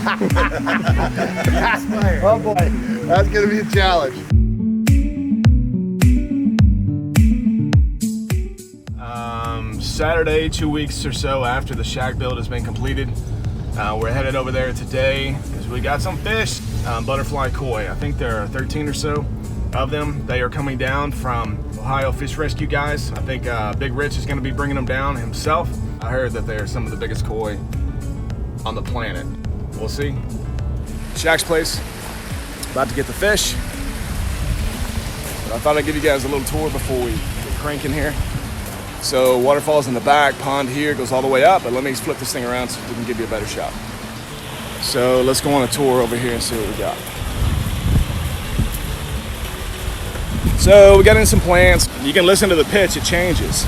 Oh boy, that's gonna be a challenge. Saturday, 2 weeks or so after the shack build has been completed, we're headed over there today because we got some fish, butterfly koi. I think there are 13 or so of them. They are coming down from Ohio Fish Rescue guys. I think Big Rich is going to be bringing them down himself. I heard that they are some of the biggest koi on the planet. We'll see. Shaq's place, about to get the fish. But I thought I'd give you guys a little tour before we get cranking here. So waterfall's in the back, pond here goes all the way up, but let me flip this thing around so we can give you a better shot. So let's go on a tour over here and see what we got. So we got in some plants. You can listen to the pitch, it changes.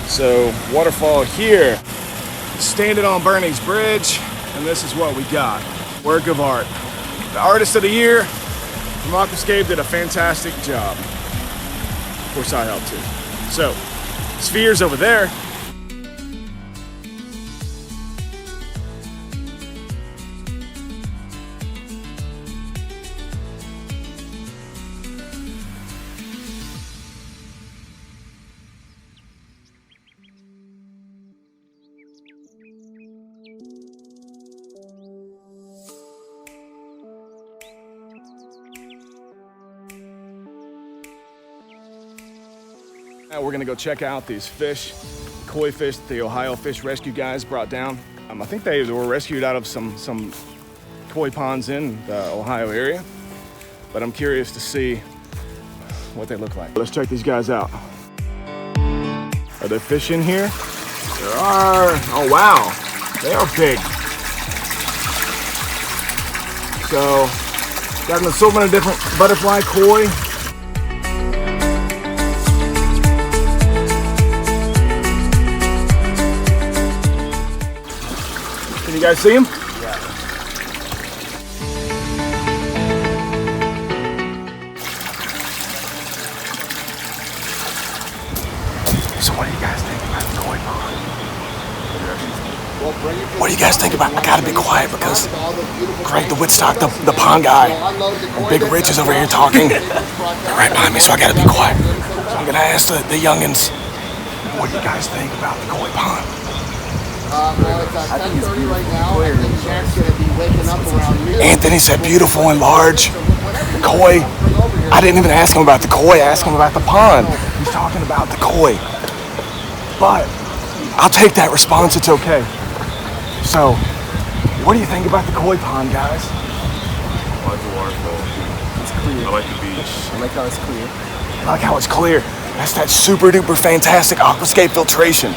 So waterfall here, standing on Bernie's Bridge, and this is what we got. Work of art. The artist of the year from Aquascape did a fantastic job. Of course I helped too. So, spheres over there. Now we're gonna go check out these fish, koi fish that the Ohio Fish Rescue guys brought down. I think they were rescued out of some koi ponds in the Ohio area, but I'm curious to see what they look like. Let's check these guys out. Are there fish in here? There are. Oh wow, they are big. So, got an assortment of different butterfly koi. Can you guys see him? Yeah. So what do you guys think about the koi pond? What do you guys think about? I gotta be quiet because Greg the Wittstock, the pond guy, and Big Rich is over here talking. They're right behind me, so I gotta be quiet. So I'm gonna ask the youngins, what do you guys think about the koi pond? Well, it's 10:30 right now, and then Jack's gonna be waking up around noon. Anthony said beautiful and large koi. I didn't even ask him about the koi, I asked him about the pond. He's talking about the koi. But I'll take that response, it's okay. So, what do you think about the koi pond, guys? I like the waterfall. It's clear. I like the beach. I like how it's clear. I like how it's clear. That's that super duper fantastic Aquascape filtration.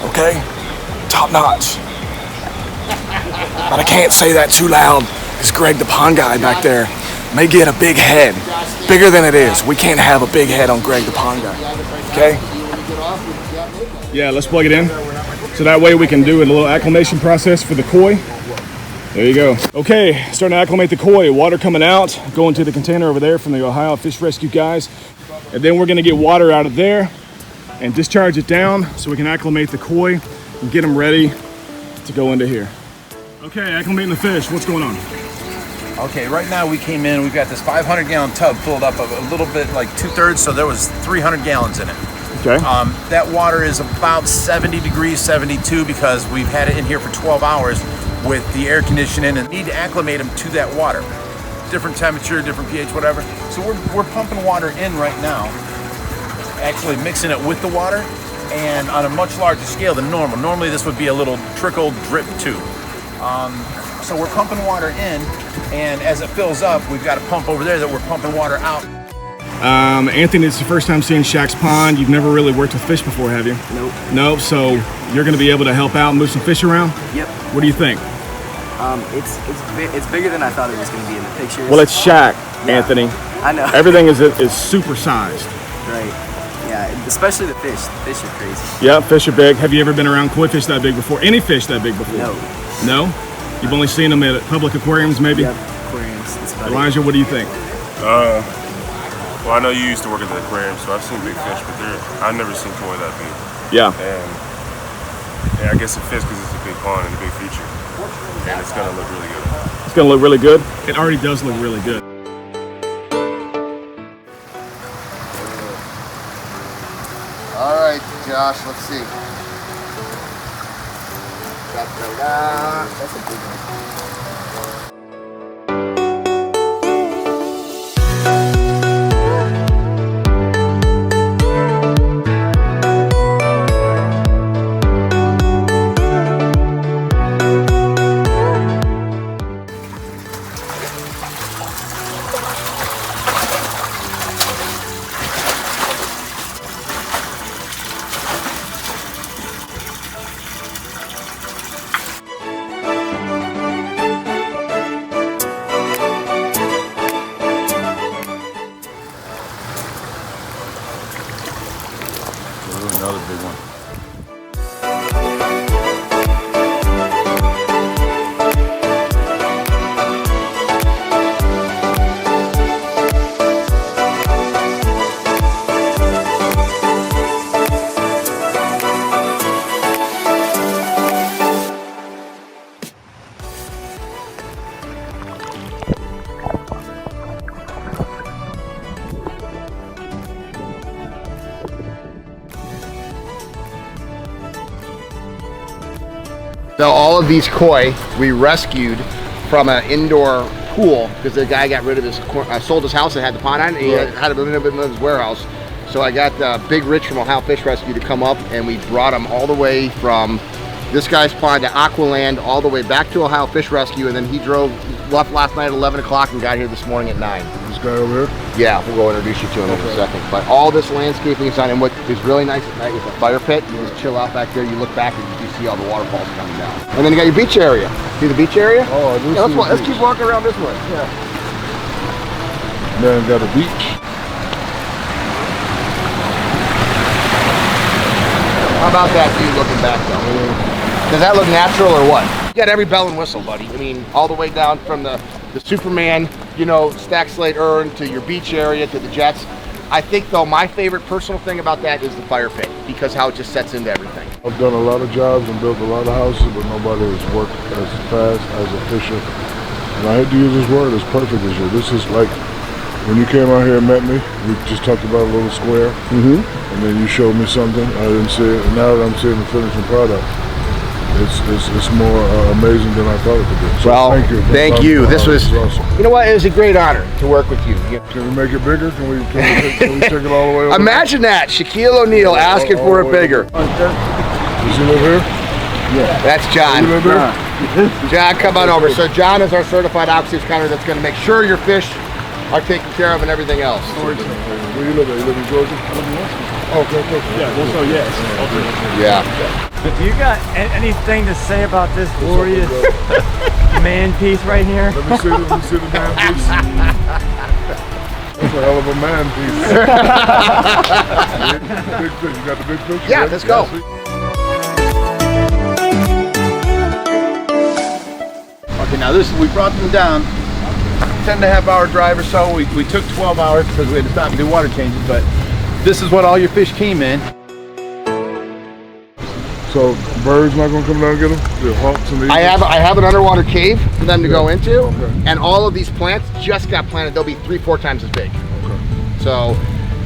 Okay? Top notch. But I can't say that too loud because Greg, the pond guy back there, may get a big head. Bigger than it is. We can't have a big head on Greg, the pond guy. Okay? Yeah, let's plug it in. So that way we can do a little acclimation process for the koi. There you go. Okay, starting to acclimate the koi. Water coming out, going to the container over there from the Ohio Fish Rescue guys. And then we're gonna get water out of there and discharge it down so we can acclimate the koi and get them ready to go into here. Okay, acclimating the fish, what's going on? Okay, right now we came in, we've got this 500-gallon tub filled up of a little bit, like 2/3, so there was 300 gallons in it. Okay. That water is about 70 degrees, 72, because we've had it in here for 12 hours with the air conditioning and need to acclimate them to that water. Different temperature, different pH, whatever. So we're pumping water in right now, actually mixing it with the water, and on a much larger scale than normal. Normally this would be a little trickle drip tube. So we're pumping water in, and as it fills up, we've got a pump over there that we're pumping water out. Anthony, it's the first time seeing SHAQ'S pond. You've never really worked with fish before, have you? Nope. No, so you're gonna be able to help out, move some fish around? Yep. What do you think? It's bigger than I thought it was going to be in the pictures. Well, it's SHAQ, Yeah. Anthony. I know. Everything is super sized. Right. Yeah, especially the fish. The fish are crazy. Yeah, fish are big. Have you ever been around koi fish that big before? Any fish that big before? No. No? You've only seen them at public aquariums, maybe? Yep. Aquariums. That's about it. Elijah, what do you think? Well, I know you used to work at the aquarium, so I've seen big fish, but I've never seen koi that big. Yeah. And I guess it fits because it's a big pond and a big feature. and it's gonna look really good. It's gonna look really good. It already does look really good. All right, Josh, let's see. That's a big one. Another big one. So all of these koi we rescued from an indoor pool because the guy got rid of his, sold his house and had the pond on it, and he had a little bit of his warehouse. So I got Big Rich from Ohio Fish Rescue to come up, and we brought him all the way from this guy's pond to Aqualand, all the way back to Ohio Fish Rescue, and then he left last night at 11 o'clock and got here this morning at 9. This guy over here? Yeah, we'll go introduce you to him in a second. But all this landscaping is on, and what is really nice at night is a fire pit. You just chill out back there, you look back and you see all the waterfalls coming down. And then you got your beach area. See the beach area? Oh, I do yeah, see let's keep walking around this way. Yeah. Then got a beach. How about that view looking back though? Does that look natural or what? You got every bell and whistle, buddy. I mean, all the way down from the Superman, you know, stack slate urn to your beach area to the jets. I think though my favorite personal thing about that is the fire pit, because how it just sets into everything. I've done a lot of jobs and built a lot of houses, but nobody has worked as fast as a fisher. And I hate to use this word as perfect as you. This is like when you came out here and met me, we just talked about a little square, and then you showed me something, I didn't see it, and now that I'm seeing the finishing product, it's more amazing than I thought it could be. So well, thank you. This was, awesome. You know what, it was a great honor to work with you. Can we make it bigger? Can we take it all the way over? Imagine that, Shaquille O'Neal asking for it bigger. Does he live here? Yeah. That's John. You live here? John, come on over. So John is our certified Aquascape counter that's going to make sure your fish are taken care of and everything else. Where do you live at? You live in Georgia? Okay. Yeah, also yes. Yeah. Do you got anything to say about this glorious man piece right here? Let me see the man piece. That's a hell of a man piece. Big fish. You got the big fish? Yeah, let's go. Okay, now we brought them down 10.5 hour drive or so. We took 12 hours because we had to stop and do water changes, but this is what all your fish came in. So birds not gonna come down and get them? The hawks and the eagles? I have an underwater cave for them to go into, and all of these plants just got planted. They'll be 3-4 times as big. Okay. So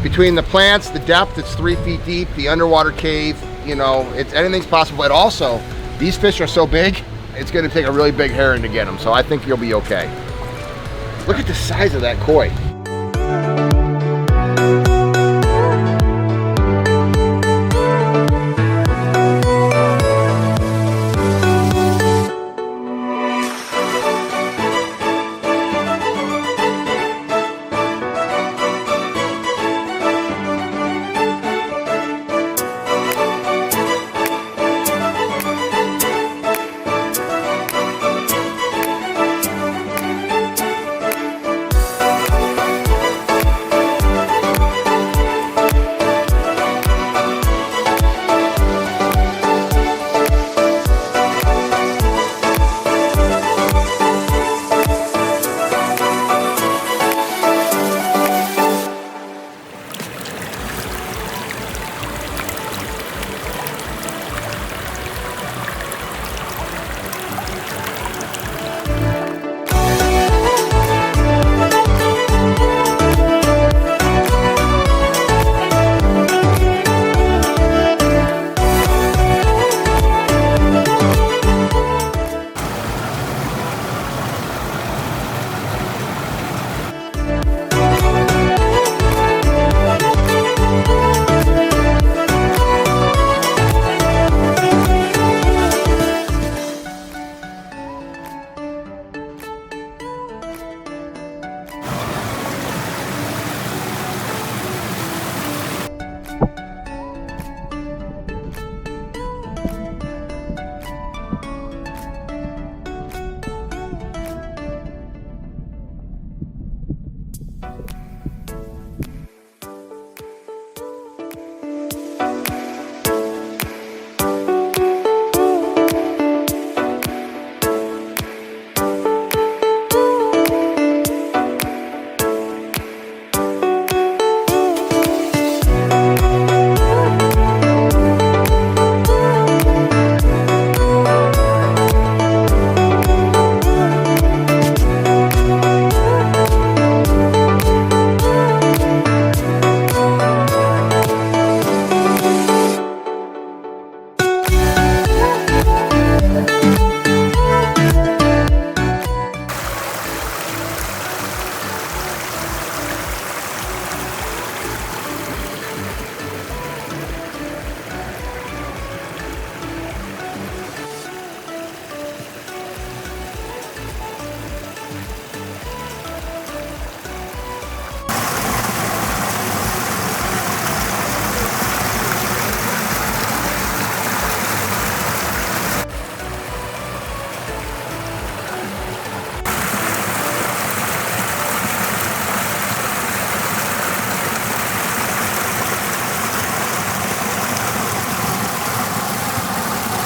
between the plants, the depth, it's 3 feet deep, the underwater cave, you know, anything's possible. But also, these fish are so big, it's gonna take a really big herring to get them. So I think you'll be okay. Look at the size of that koi.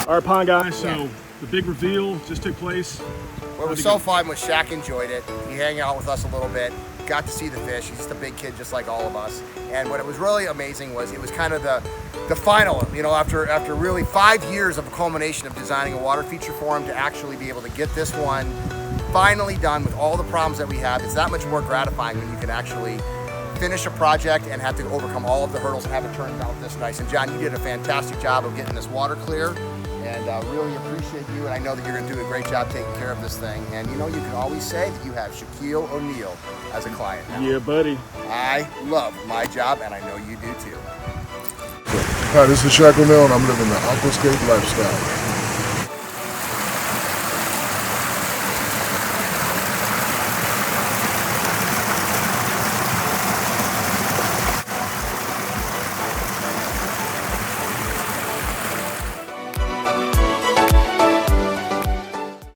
All right, pond guys, so the big reveal just took place. Well, it was so fun with Shaq. Enjoyed it. He hung out with us a little bit. Got to see the fish. He's just a big kid, just like all of us. And what it was really amazing was it was kind of the final. You know, after really 5 years of a culmination of designing a water feature for him, to actually be able to get this one finally done with all the problems that we have. It's that much more gratifying when you can actually finish a project and have to overcome all of the hurdles and have it turn out this nice. And John, you did a fantastic job of getting this water clear. And really appreciate you, and I know that you're going to do a great job taking care of this thing. And you know, you can always say that you have Shaquille O'Neal as a client now. Yeah, buddy. I love my job, and I know you do too. Hi, this is Shaquille O'Neal, and I'm living the Aquascape lifestyle.